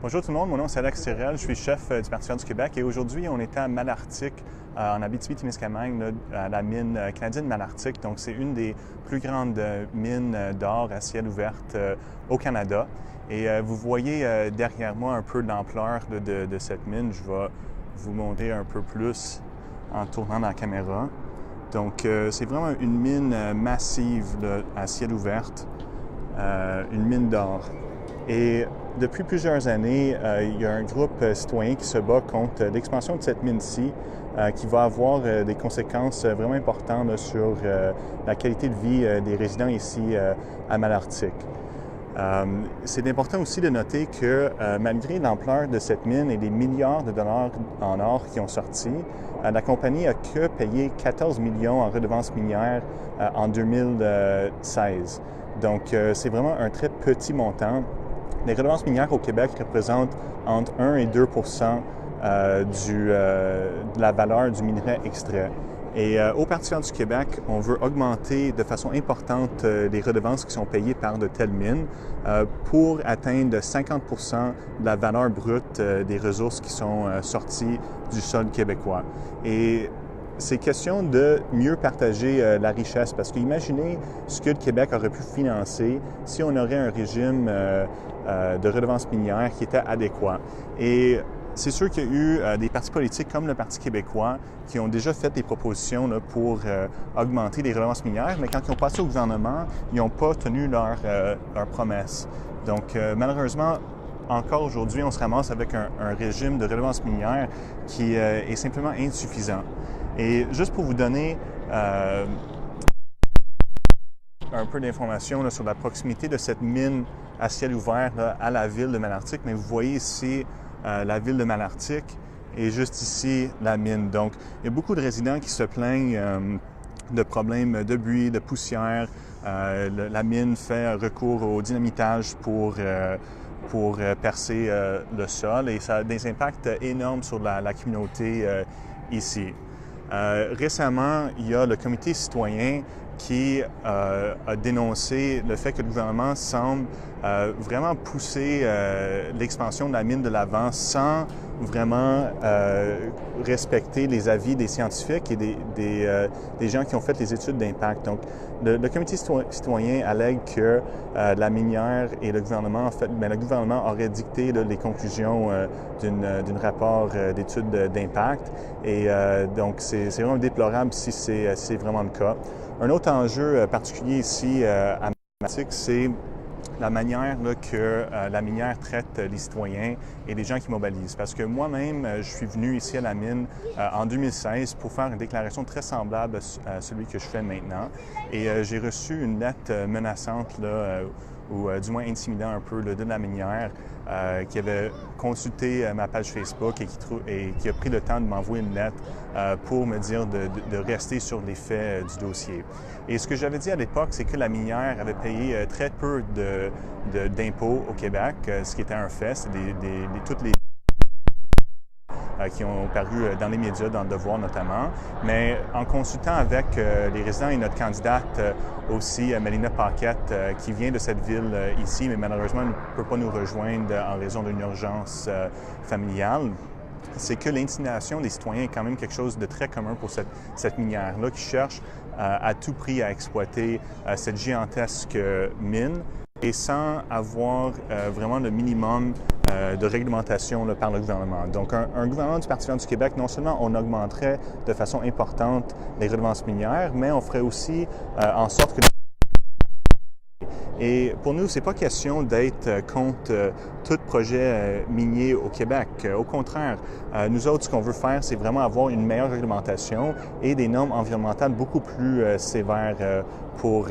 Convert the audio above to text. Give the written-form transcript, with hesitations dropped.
Bonjour tout le monde, mon nom c'est Alex Thériel, je suis chef du Parti vert du Québec et aujourd'hui on est à Malartic, en Abitibi-Témiscamingue, à la mine canadienne Malartic. Donc c'est une des plus grandes mines d'or à ciel ouvert au Canada. Et vous voyez derrière moi un peu l'ampleur de cette mine. Je vais vous montrer un peu plus en tournant la caméra. Donc c'est vraiment une mine massive là, à ciel ouvert, une mine d'or. Et depuis plusieurs années, il y a un groupe citoyen qui se bat contre l'expansion de cette mine-ci qui va avoir des conséquences vraiment importantes là, sur la qualité de vie des résidents ici à Malartic. C'est important aussi de noter que malgré l'ampleur de cette mine et les milliards de dollars en or qui ont sorti, la compagnie a que payé 14 millions en redevances minières en 2016. Donc c'est vraiment un très petit montant. Les redevances minières au Québec représentent entre 1 et 2 de la valeur du minerai extrait. Et au Parti vert du Québec, on veut augmenter de façon importante les redevances qui sont payées par de telles mines pour atteindre 50 de la valeur brute des ressources qui sont sorties du sol québécois. Et c'est question de mieux partager la richesse parce que imaginez ce que le Québec aurait pu financer si on aurait un régime de redevances minières qui était adéquat. Et c'est sûr qu'il y a eu des partis politiques comme le Parti québécois qui ont déjà fait des propositions là, pour augmenter les redevances minières, mais quand ils ont passé au gouvernement, ils n'ont pas tenu leurs promesses. Donc malheureusement, encore aujourd'hui, on se ramasse avec un régime de redevances minières qui est simplement insuffisant. Et juste pour vous donner un peu d'informations sur la proximité de cette mine à ciel ouvert là, à la ville de Malartic, mais vous voyez ici la ville de Malartic et juste ici la mine. Donc, il y a beaucoup de résidents qui se plaignent de problèmes de bruit, de poussière. La mine fait recours au dynamitage pour percer le sol et ça a des impacts énormes sur la communauté ici. Récemment, il y a le comité citoyen qui a dénoncé le fait que le gouvernement semble vraiment pousser l'expansion de la mine de l'avant sans vraiment respecter les avis des scientifiques et des gens qui ont fait les études d'impact. Donc, le comité citoyen allègue que la minière et le gouvernement, en fait, le gouvernement aurait dicté là, les conclusions d'un rapport d'études d'impact. Et donc, c'est vraiment déplorable si c'est vraiment le cas. Un autre enjeu particulier ici à Malartic, c'est la manière là, que la minière traite les citoyens et les gens qui mobilisent. Parce que moi-même, je suis venu ici à la mine en 2016 pour faire une déclaration très semblable à celui que je fais maintenant. Et j'ai reçu une lettre menaçante, là, ou du moins intimidant un peu là, de la minière qui avait consulté ma page Facebook et qui a pris le temps de m'envoyer une lettre pour me dire de rester sur les faits du dossier. Et ce que j'avais dit à l'époque, c'est que la minière avait payé très peu d'impôts au Québec, ce qui était un fait. C'est toutes les qui ont paru dans les médias, dans Le Devoir notamment. Mais en consultant avec les résidents et notre candidate aussi, Mélina Paquette, qui vient de cette ville ici, mais malheureusement ne peut pas nous rejoindre en raison d'une urgence familiale, c'est que l'intimidation des citoyens est quand même quelque chose de très commun pour cette minière-là qui cherche à tout prix à exploiter cette gigantesque mine et sans avoir vraiment le minimum de réglementation là, par le gouvernement. Donc, un gouvernement du Parti vert du Québec, non seulement on augmenterait de façon importante les redevances minières, mais on ferait aussi en sorte que... Et pour nous, c'est pas question d'être contre tout projet minier au Québec. Au contraire, nous autres, ce qu'on veut faire, c'est vraiment avoir une meilleure réglementation et des normes environnementales beaucoup plus sévères pour